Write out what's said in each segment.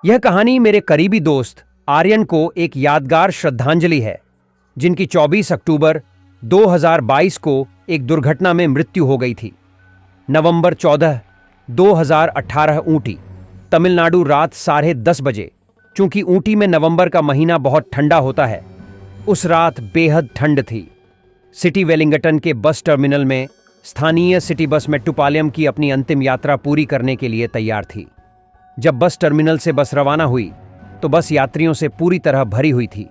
यह कहानी मेरे करीबी दोस्त आर्यन को एक यादगार श्रद्धांजलि है, जिनकी 24 अक्टूबर 2022 को एक दुर्घटना में मृत्यु हो गई थी। नवंबर 14, 2018 ऊटी, तमिलनाडु, रात 10:30 बजे। चूंकि ऊटी में नवंबर का महीना बहुत ठंडा होता है, उस रात बेहद ठंड थी। सिटी वेलिंगटन के बस टर्मिनल में स्थानीय सिटी बस मेट्रोपालियम की अपनी अंतिम यात्रा पूरी करने के लिए तैयार थी। जब बस टर्मिनल से बस रवाना हुई तो बस यात्रियों से पूरी तरह भरी हुई थी।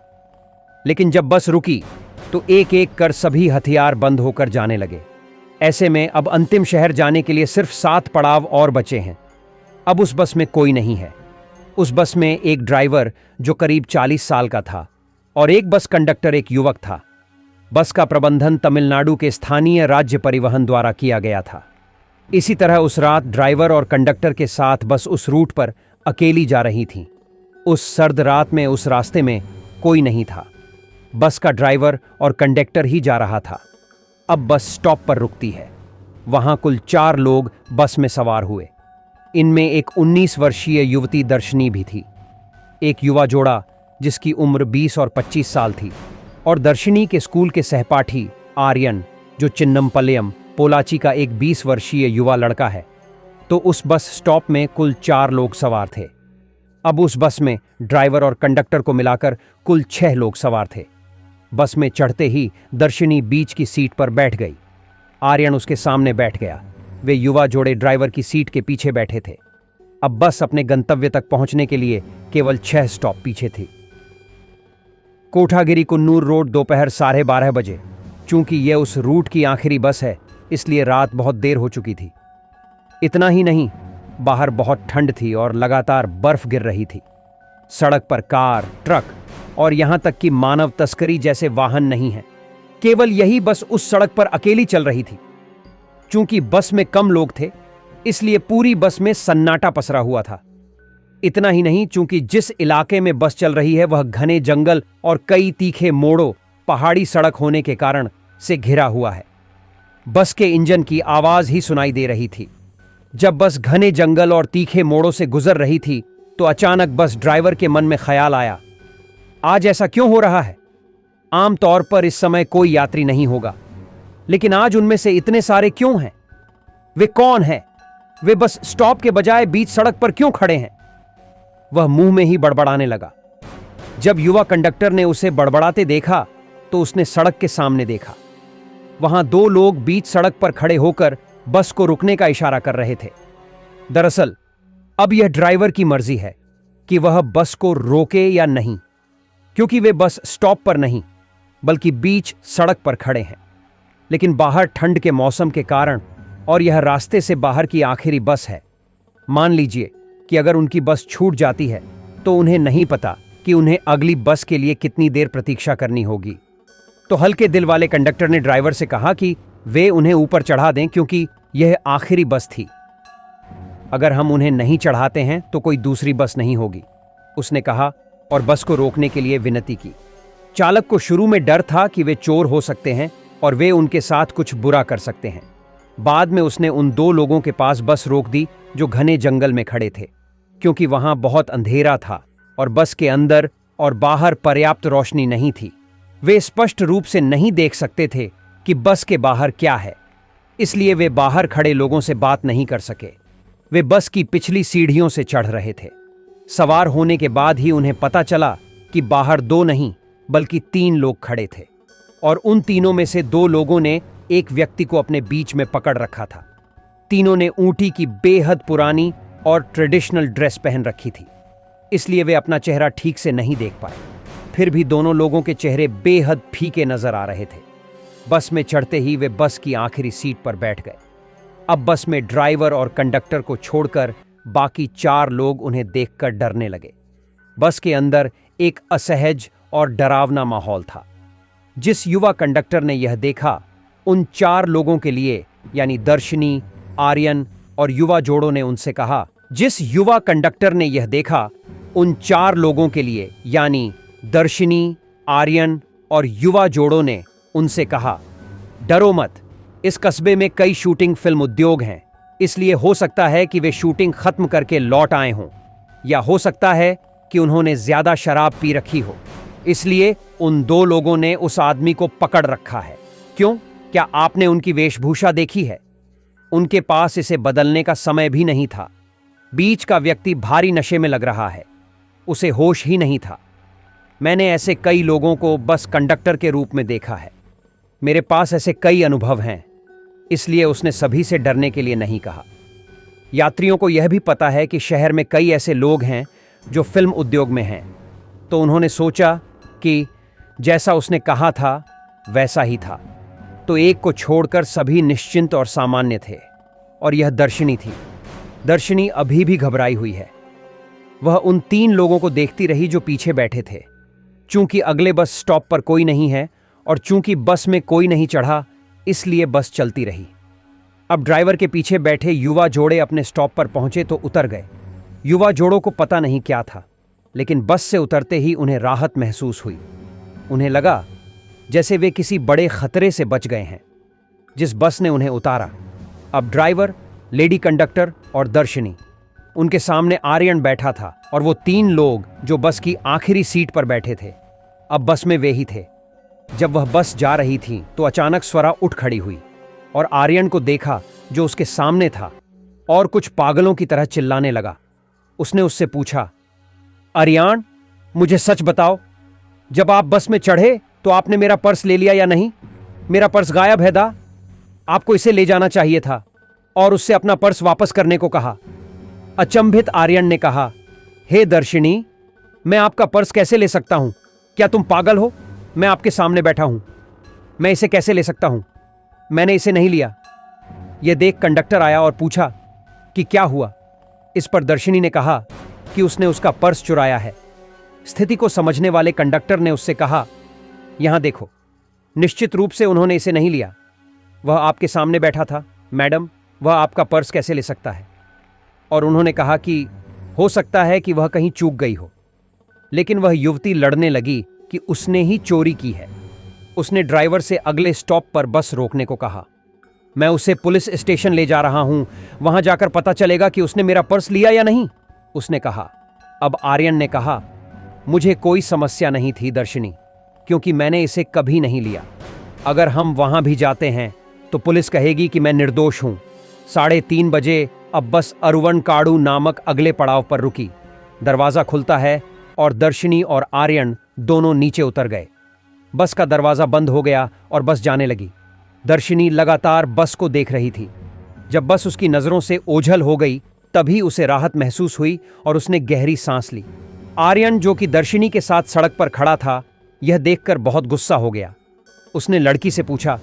लेकिन जब बस रुकी तो एक एक कर सभी हथियार बंद होकर जाने लगे। ऐसे में अब अंतिम शहर जाने के लिए सिर्फ 7 पड़ाव और बचे हैं। अब उस बस में कोई नहीं है। उस बस में एक ड्राइवर जो करीब 40 साल का था और एक बस कंडक्टर, एक युवक था। बस का प्रबंधन तमिलनाडु के स्थानीय राज्य परिवहन द्वारा किया गया था। इसी तरह उस रात ड्राइवर और कंडक्टर के साथ बस उस रूट पर अकेली जा रही थी। उस सर्द रात में उस रास्ते में कोई नहीं था। बस का ड्राइवर और कंडक्टर ही जा रहा था। अब बस स्टॉप पर रुकती है। वहां कुल 4 लोग बस में सवार हुए। इनमें एक 19 वर्षीय युवती दर्शनी भी थी, एक युवा जोड़ा जिसकी उम्र 20 और 25 साल थी, और दर्शनी के स्कूल के सहपाठी आर्यन, जो चिन्नमपल्लयम, पोलाची का एक 20 वर्षीय युवा लड़का है। तो उस बस स्टॉप में कुल 4 लोग सवार थे। अब उस बस में ड्राइवर और कंडक्टर को मिलाकर कुल 6 लोग सवार थे। बस में चढ़ते ही दर्शनी बीच की सीट पर बैठ गई। आर्यन उसके सामने बैठ गया। वे युवा जोड़े ड्राइवर की सीट के पीछे बैठे थे। अब बस अपने गंतव्य तक पहुंचने के लिए केवल 6 स्टॉप पीछे थी। कोठागिरी कुन्नूर रोड, दोपहर 12:30 बजे। चूंकि यह उस रूट की आखिरी बस है, इसलिए रात बहुत देर हो चुकी थी। इतना ही नहीं, बाहर बहुत ठंड थी और लगातार बर्फ गिर रही थी। सड़क पर कार, ट्रक और यहां तक कि मानव तस्करी जैसे वाहन नहीं हैं। केवल यही बस उस सड़क पर अकेली चल रही थी। चूंकि बस में कम लोग थे, इसलिए पूरी बस में सन्नाटा पसरा हुआ था। इतना ही नहीं, चूंकि जिस इलाके में बस चल रही है वह घने जंगल और कई तीखे मोड़ों, पहाड़ी सड़क होने के कारण से घिरा हुआ है। बस के इंजन की आवाज ही सुनाई दे रही थी। जब बस घने जंगल और तीखे मोड़ों से गुजर रही थी तो अचानक बस ड्राइवर के मन में ख्याल आया, आज ऐसा क्यों हो रहा है? आमतौर पर इस समय कोई यात्री नहीं होगा, लेकिन आज उनमें से इतने सारे क्यों हैं? वे कौन हैं? वे बस स्टॉप के बजाय बीच सड़क पर क्यों खड़े हैं? वह मुंह में ही बड़बड़ाने लगा। जब युवा कंडक्टर ने उसे बड़बड़ाते देखा तो उसने सड़क के सामने देखा। वहां 2 लोग बीच सड़क पर खड़े होकर बस को रुकने का इशारा कर रहे थे। दरअसल अब यह ड्राइवर की मर्जी है कि वह बस को रोके या नहीं, क्योंकि वे बस स्टॉप पर नहीं बल्कि बीच सड़क पर खड़े हैं। लेकिन बाहर ठंड के मौसम के कारण और यह रास्ते से बाहर की आखिरी बस है। मान लीजिए कि अगर उनकी बस छूट जाती है तो उन्हें नहीं पता कि उन्हें अगली बस के लिए कितनी देर प्रतीक्षा करनी होगी। तो हल्के दिल वाले कंडक्टर ने ड्राइवर से कहा कि वे उन्हें ऊपर चढ़ा दें, क्योंकि यह आखिरी बस थी। अगर हम उन्हें नहीं चढ़ाते हैं तो कोई दूसरी बस नहीं होगी, उसने कहा और बस को रोकने के लिए विनती की। चालक को शुरू में डर था कि वे चोर हो सकते हैं और वे उनके साथ कुछ बुरा कर सकते हैं। बाद में उसने उन 2 लोगों के पास बस रोक दी जो घने जंगल में खड़े थे, क्योंकि वहां बहुत अंधेरा था और बस के अंदर और बाहर पर्याप्त रोशनी नहीं थी। वे स्पष्ट रूप से नहीं देख सकते थे कि बस के बाहर क्या है, इसलिए वे बाहर खड़े लोगों से बात नहीं कर सके। वे बस की पिछली सीढ़ियों से चढ़ रहे थे। सवार होने के बाद ही उन्हें पता चला कि बाहर 2 नहीं बल्कि 3 लोग खड़े थे, और उन तीनों में से 2 लोगों ने एक व्यक्ति को अपने बीच में पकड़ रखा था। तीनों ने ऊंटी की बेहद पुरानी और ट्रेडिशनल ड्रेस पहन रखी थी, इसलिए वे अपना चेहरा ठीक से नहीं देख पाए। फिर भी दोनों लोगों के चेहरे बेहद फीके नजर आ रहे थे। बस में चढ़ते ही वे बस की आखिरी सीट पर बैठ गए। अब बस में ड्राइवर और कंडक्टर को छोड़कर बाकी 4 लोग उन्हें देखकर डरने लगे। बस के अंदर एक असहज और डरावना माहौल था। जिस युवा कंडक्टर ने यह देखा, उन 4 लोगों के लिए, यानी दर्शनी, आर्यन और युवा जोड़ों ने उनसे कहा, जिस युवा कंडक्टर ने यह देखा, उन 4 लोगों के लिए, यानी दर्शनी, आर्यन और युवा जोड़ों ने उनसे कहा, डरो मत, इस कस्बे में कई शूटिंग फिल्म उद्योग हैं, इसलिए हो सकता है कि वे शूटिंग खत्म करके लौट आए हों। या हो सकता है कि उन्होंने ज्यादा शराब पी रखी हो, इसलिए उन दो लोगों ने उस आदमी को पकड़ रखा है। क्यों? क्या आपने उनकी वेशभूषा देखी है? उनके पास इसे बदलने का समय भी नहीं था। बीच का व्यक्ति भारी नशे में लग रहा है, उसे होश ही नहीं था। मैंने ऐसे कई लोगों को बस कंडक्टर के रूप में देखा है। मेरे पास ऐसे कई अनुभव हैं, इसलिए उसने सभी से डरने के लिए नहीं कहा। यात्रियों को यह भी पता है कि शहर में कई ऐसे लोग हैं जो फिल्म उद्योग में हैं, तो उन्होंने सोचा कि जैसा उसने कहा था वैसा ही था। तो एक को छोड़कर सभी निश्चिंत और सामान्य थे, और यह दर्शिनी थी। दर्शिनी अभी भी घबराई हुई है। वह उन 3 लोगों को देखती रही जो पीछे बैठे थे। चूंकि अगले बस स्टॉप पर कोई नहीं है और चूंकि बस में कोई नहीं चढ़ा, इसलिए बस चलती रही। अब ड्राइवर के पीछे बैठे युवा जोड़े अपने स्टॉप पर पहुंचे तो उतर गए। युवा जोड़ों को पता नहीं क्या था, लेकिन बस से उतरते ही उन्हें राहत महसूस हुई। उन्हें लगा जैसे वे किसी बड़े खतरे से बच गए हैं। जिस बस ने उन्हें उतारा, अब ड्राइवर, लेडी कंडक्टर और दर्शिनी, उनके सामने आर्यन बैठा था और वो 3 लोग जो बस की आखिरी सीट पर बैठे थे, अब बस में वे ही थे। जब वह बस जा रही थी तो अचानक स्वरा उठ खड़ी हुई और आर्यन को देखा जो उसके सामने था, और कुछ पागलों की तरह चिल्लाने लगा। उसने उससे पूछा, आर्यन, मुझे सच बताओ, जब आप बस में चढ़े तो आपने मेरा पर्स ले लिया या नहीं? मेरा पर्स गायब है दा। आपको इसे ले जाना चाहिए था और उससे अपना पर्स वापस करने को कहा। अचंभित आर्यन ने कहा, हे दर्शिनी, मैं आपका पर्स कैसे ले सकता हूं? क्या तुम पागल हो? मैं आपके सामने बैठा हूं, मैं इसे कैसे ले सकता हूं? मैंने इसे नहीं लिया। यह देख कंडक्टर आया और पूछा कि क्या हुआ। इस पर दर्शिनी ने कहा कि उसने उसका पर्स चुराया है। स्थिति को समझने वाले कंडक्टर ने उससे कहा, यहां देखो, निश्चित रूप से उन्होंने इसे नहीं लिया। वह आपके सामने बैठा था मैडम, वह आपका पर्स कैसे ले सकता है? और उन्होंने कहा कि हो सकता है कि वह कहीं चूक गई हो। लेकिन वह युवती लड़ने लगी कि उसने ही चोरी की है। उसने ड्राइवर से अगले स्टॉप पर बस रोकने को कहा। मैं उसे पुलिस स्टेशन ले जा रहा हूं, वहां जाकर पता चलेगा कि उसने मेरा पर्स लिया या नहीं, उसने कहा। अब आर्यन ने कहा, मुझे कोई समस्या नहीं थी दर्शिनी, क्योंकि मैंने इसे कभी नहीं लिया। अगर हम वहां भी जाते हैं तो पुलिस कहेगी कि मैं निर्दोष हूं। 3:30 बजे अब बस अरुवनकाडु नामक अगले पड़ाव पर रुकी। दरवाजा खुलता है और दर्शिनी और आर्यन दोनों नीचे उतर गए। बस का दरवाजा बंद हो गया और बस जाने लगी। दर्शिनी लगातार बस को देख रही थी। जब बस उसकी नजरों से ओझल हो गई, तभी उसे राहत महसूस हुई और उसने गहरी सांस ली। आर्यन, जो कि दर्शिनी के साथ सड़क पर खड़ा था, यह देखकर बहुत गुस्सा हो गया। उसने लड़की से पूछा,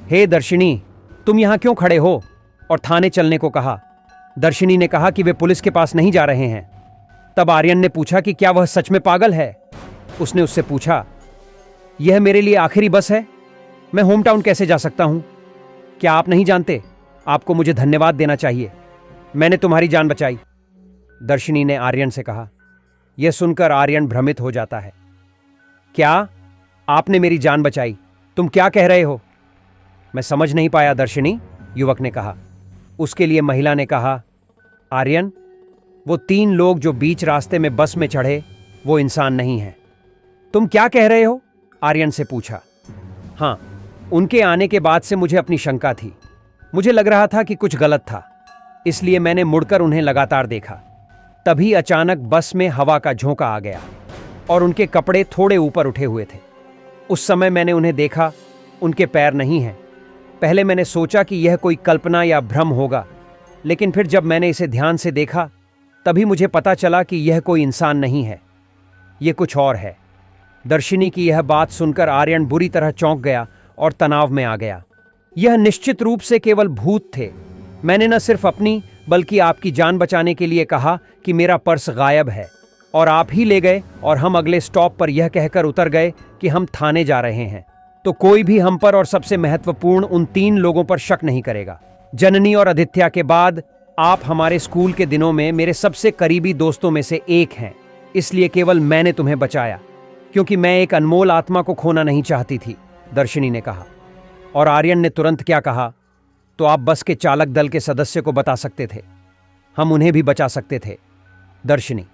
हे दर्शिनी, तुम यहां क्यों खड़े हो? और थाने चलने को कहा। दर्शिनी ने कहा कि वे पुलिस के पास नहीं जा रहे हैं। तब आर्यन ने पूछा कि क्या वह सच में पागल है? उसने उससे पूछा, यह मेरे लिए आखिरी बस है, मैं होम टाउन कैसे जा सकता हूं? क्या आप नहीं जानते, आपको मुझे धन्यवाद देना चाहिए, मैंने तुम्हारी जान बचाई, दर्शिनी ने आर्यन से कहा। यह सुनकर आर्यन भ्रमित हो जाता है। क्या? आपने मेरी जान बचाई? तुम क्या कह रहे हो? मैं समझ नहीं पाया दर्शिनी, युवक ने कहा। उसके लिए महिला ने कहा, आर्यन, वो 3 लोग जो बीच रास्ते में बस में चढ़े, वो इंसान नहीं है। तुम क्या कह रहे हो? आर्यन से पूछा। हाँ, उनके आने के बाद से मुझे अपनी शंका थी। मुझे लग रहा था कि कुछ गलत था, इसलिए मैंने मुड़कर उन्हें लगातार देखा। तभी अचानक बस में हवा का झोंका आ गया और उनके कपड़े थोड़े ऊपर उठे हुए थे। उस समय मैंने उन्हें देखा, उनके पैर नहीं हैं। पहले मैंने सोचा कि यह कोई कल्पना या भ्रम होगा, लेकिन फिर जब मैंने इसे ध्यान से देखा, तभी मुझे पता चला कि यह कोई इंसान नहीं है, यह कुछ और है। दर्शिनी की यह बात सुनकर आर्यन बुरी तरह चौंक गया और तनाव में आ गया। यह निश्चित रूप से केवल भूत थे। मैंने न सिर्फ अपनी बल्कि आपकी जान बचाने के लिए कहा कि मेरा पर्स गायब है, और आप ही ले गए, और हम अगले स्टॉप पर यह कहकर उतर गए कि हम थाने जा रहे हैं। तो कोई भी हम पर और सबसे महत्वपूर्ण उन 3 लोगों पर शक नहीं करेगा। जननी और आदित्य के बाद आप हमारे स्कूल के दिनों में मेरे सबसे करीबी दोस्तों में से एक हैं, इसलिए केवल मैंने तुम्हें बचाया, क्योंकि मैं एक अनमोल आत्मा को खोना नहीं चाहती थी, दर्शिनी ने कहा। और आर्यन ने तुरंत क्या कहा, तो आप बस के चालक दल के सदस्य को बता सकते थे, हम उन्हें भी बचा सकते थे। दर्शिनी,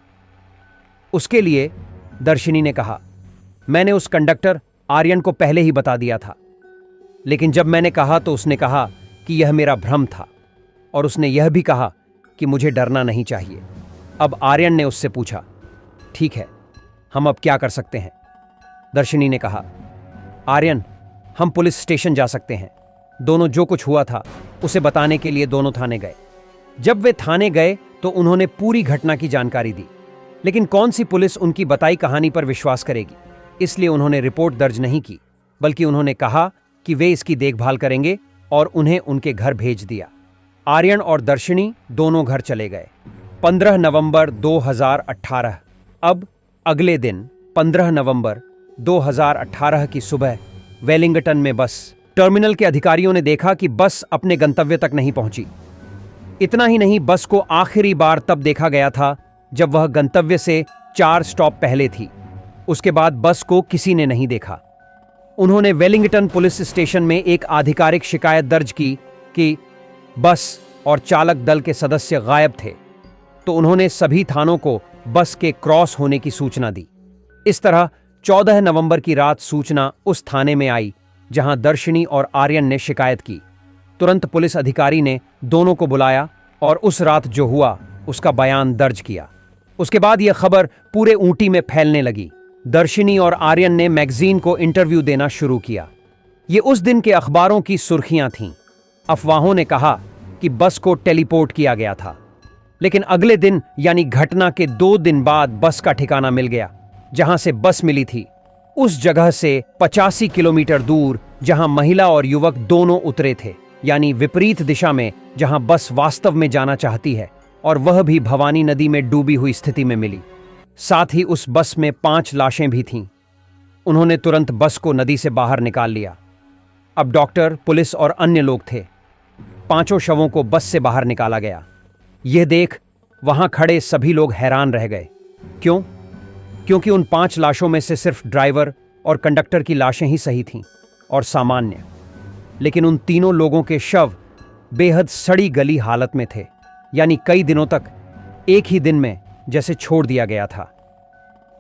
उसके लिए, दर्शिनी ने कहा, मैंने उस कंडक्टर आर्यन को पहले ही बता दिया था, लेकिन जब मैंने कहा तो उसने कहा कि यह मेरा भ्रम था, और उसने यह भी कहा कि मुझे डरना नहीं चाहिए। अब आर्यन ने उससे पूछा, ठीक है, हम अब क्या कर सकते हैं? दर्शिनी ने कहा, आर्यन, हम पुलिस स्टेशन जा सकते हैं। दोनों जो कुछ हुआ था उसे बताने के लिए दोनों थाने गए। जब वे थाने गए तो उन्होंने पूरी घटना की जानकारी दी, लेकिन कौन सी पुलिस उनकी बताई कहानी पर विश्वास करेगी? इसलिए उन्होंने रिपोर्ट दर्ज नहीं की, बल्कि उन्होंने कहा कि वे इसकी देखभाल करेंगे और उन्हें उनके घर भेज दिया। आर्यन और दर्शिनी दोनों घर चले गए। 15 नवंबर 2018। अब अगले दिन 15 नवंबर 2018 की सुबह वेलिंगटन में बस टर्मिनल के अधिकारियों ने देखा कि बस अपने गंतव्य तक नहीं पहुंची। इतना ही नहीं, बस को आखिरी बार तब देखा गया था जब वह गंतव्य से 4 स्टॉप पहले थी। उसके बाद बस को किसी ने नहीं देखा। उन्होंने वेलिंगटन पुलिस स्टेशन में एक आधिकारिक शिकायत दर्ज की कि बस और चालक दल के सदस्य गायब थे, तो उन्होंने सभी थानों को बस के क्रॉस होने की सूचना दी। इस तरह 14 नवंबर की रात सूचना उस थाने में आई जहां दर्शिनी और आर्यन ने शिकायत की। तुरंत पुलिस अधिकारी ने दोनों को बुलाया और उस रात जो हुआ उसका बयान दर्ज किया। उसके बाद यह खबर पूरे ऊटी में फैलने लगी। दर्शिनी और आर्यन ने मैगजीन को इंटरव्यू देना शुरू किया। ये उस दिन के अखबारों की सुर्खियां थीं। अफवाहों ने कहा कि बस को टेलीपोर्ट किया गया था, लेकिन अगले दिन यानी घटना के 2 दिन बाद बस का ठिकाना मिल गया। जहां से बस मिली थी उस जगह से 85 किलोमीटर दूर जहां महिला और युवक दोनों उतरे थे, यानी विपरीत दिशा में जहां बस वास्तव में जाना चाहती है, और वह भी भवानी नदी में डूबी हुई स्थिति में मिली। साथ ही उस बस में 5 लाशें भी थीं। उन्होंने तुरंत बस को नदी से बाहर निकाल लिया। अब डॉक्टर, पुलिस और अन्य लोग थे। 5 शवों को बस से बाहर निकाला गया। यह देख वहां खड़े सभी लोग हैरान रह गए। क्यों? क्योंकि उन 5 लाशों में से सिर्फ ड्राइवर और कंडक्टर की लाशें ही सही थीं और सामान्य, लेकिन उन तीनों लोगों के शव बेहद सड़ी गली हालत में थे, यानी कई दिनों तक एक ही दिन में जैसे छोड़ दिया गया था।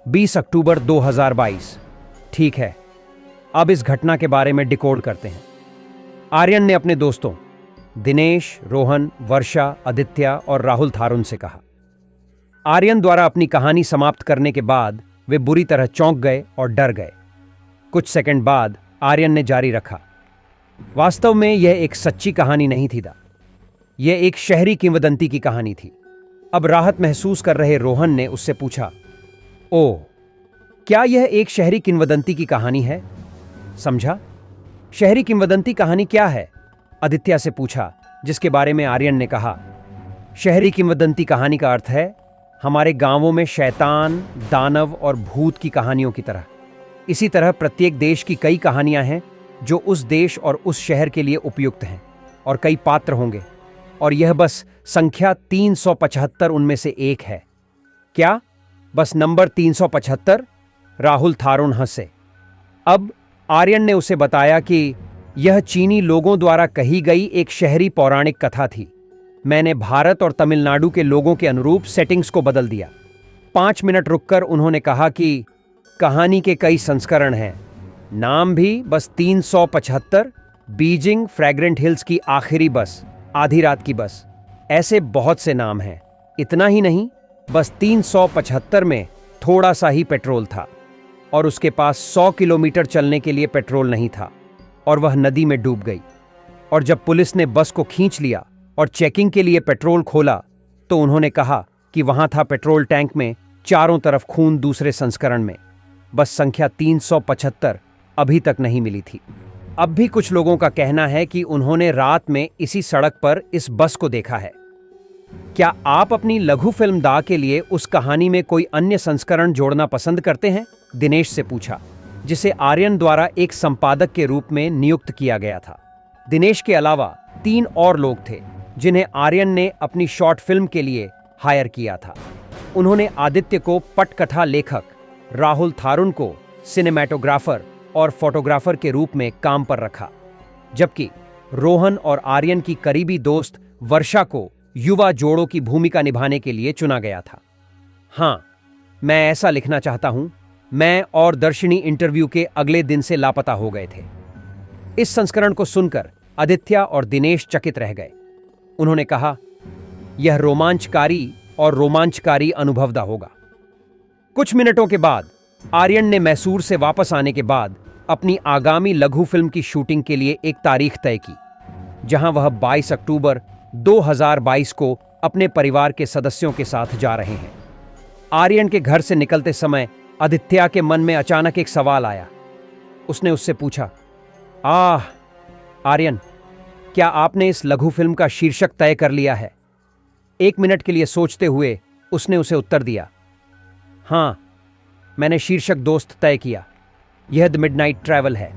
20 अक्टूबर 2022। ठीक है, अब इस घटना के बारे में डिकोड करते हैं। आर्यन ने अपने दोस्तों दिनेश, रोहन, वर्षा, आदित्य और राहुल थारुन से कहा। आर्यन द्वारा अपनी कहानी समाप्त करने के बाद वे बुरी तरह चौंक गए और डर गए। कुछ सेकंड बाद आर्यन ने जारी रखा, वास्तव में यह एक सच्ची कहानी नहीं थी। यह एक शहरी किंवदंती की कहानी थी। अब राहत महसूस कर रहे रोहन ने उससे पूछा, ओह, क्या यह एक शहरी किंवदंती की कहानी है? समझा, शहरी किंवदंती कहानी क्या है? आदित्य से पूछा, जिसके बारे में आर्यन ने कहा, शहरी किंवदंती कहानी का अर्थ है हमारे गांवों में शैतान, दानव और भूत की कहानियों की तरह। इसी तरह प्रत्येक देश की कई कहानियां हैं जो उस देश और उस शहर के लिए उपयुक्त हैं, और कई पात्र होंगे, और यह बस संख्या 375 उनमें से एक है। क्या? बस नंबर 375? राहुल थारुन हंसे। अब आर्यन ने उसे बताया कि यह चीनी लोगों द्वारा कही गई एक शहरी पौराणिक कथा थी। मैंने भारत और तमिलनाडु के लोगों के अनुरूप सेटिंग्स को बदल दिया। 5 मिनट रुककर उन्होंने कहा कि कहानी के कई संस्करण हैं, नाम भी बस 375, बीजिंग फ्रैग्रेंट हिल्स की आखिरी बस, आधी रात की बस, ऐसे बहुत से नाम हैं। इतना ही नहीं, बस 375 में थोड़ा सा ही पेट्रोल था, और उसके पास 100 किलोमीटर चलने के लिए पेट्रोल नहीं था, और वह नदी में डूब गई। और जब पुलिस ने बस को खींच लिया और चेकिंग के लिए पेट्रोल खोला, तो उन्होंने कहा कि वहां था पेट्रोल टैंक में चारों तरफ खून दूसरे संस्करण में। बस संख्या 375 अभी तक नहीं मिली थी। अब भी कुछ लोगों का कहना है कि उन्होंने रात में इसी सड़क पर इस बस को देखा है। क्या आप अपनी लघु फिल्म दा के लिए उस कहानी में कोई अन्य संस्करण जोड़ना पसंद करते हैं? दिनेश से पूछा, जिसे आर्यन द्वारा एक संपादक के रूप में नियुक्त किया गया था। दिनेश के अलावा 3 और लोग थे जिन्हें आर्यन ने अपनी शॉर्ट फिल्म के लिए हायर किया था। उन्होंने आदित्य को पटकथा लेखक, राहुल थारुन को सिनेमैटोग्राफर और फोटोग्राफर के रूप में काम पर रखा, जबकि रोहन और आर्यन की करीबी दोस्त वर्षा को युवा जोड़ों की भूमिका निभाने के लिए चुना गया था। हाँ, मैं ऐसा लिखना चाहता हूं, मैं और दर्शनी इंटरव्यू के अगले दिन से लापता हो गए थे। इस संस्करण को सुनकर आदित्य और दिनेश चकित रह गए। उन्होंने कहा, यह रोमांचकारी अनुभवदा होगा। कुछ मिनटों के बाद आर्यन ने मैसूर से वापस आने के बाद अपनी आगामी लघु फिल्म की शूटिंग के लिए एक तारीख तय की, जहां वह 22 अक्टूबर 2022 को अपने परिवार के सदस्यों के साथ जा रहे हैं। आर्यन के घर से निकलते समय आदित्य के मन में अचानक एक सवाल आया। उसने उससे पूछा, आर्यन, क्या आपने इस लघु फिल्म का शीर्षक तय कर लिया है? 1 मिनट के लिए सोचते हुए उसने उसे उत्तर दिया, हाँ, मैंने शीर्षक दोस्त तय किया। यह द मिडनाइट ट्रैवल है।